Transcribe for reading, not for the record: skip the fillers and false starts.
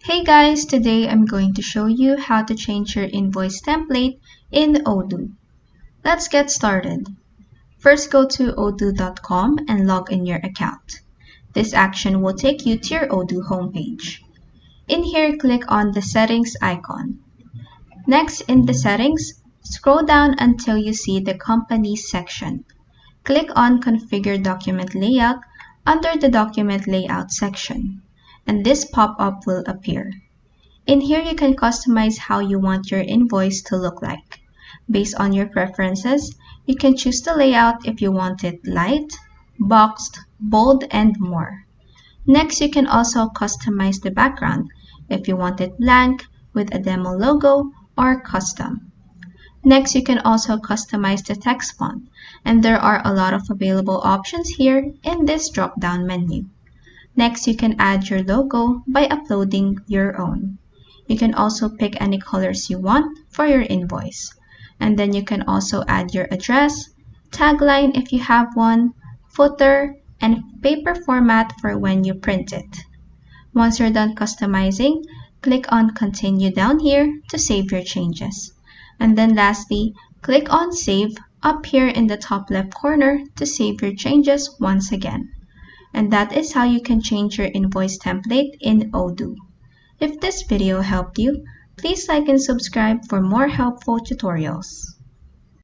Hey guys, today I'm going to show you how to change your invoice template in Odoo. Let's get started. First, go to odoo.com and log in your account. This action will take you to your Odoo homepage. In here, click on the settings icon. Next, in the settings, scroll down until you see the companies section. Click on configure document layout under the document layout section, and this pop-up will appear. In here, you can customize how you want your invoice to look like. Based on your preferences, you can choose the layout if you want it light, boxed, bold, and more. Next, you can also customize the background if you want it blank with a demo logo or custom. Next, you can also customize the text font, and there are a lot of available options here in this drop-down menu. Next, you can add your logo by uploading your own. You can also pick any colors you want for your invoice. And then you can also add your address, tagline if you have one, footer, and paper format for when you print it. Once you're done customizing, click on Continue down here to save your changes. And then lastly, click on Save up here in the top left corner to save your changes once again. And that is how you can change your invoice template in Odoo. If this video helped you, please like and subscribe for more helpful tutorials.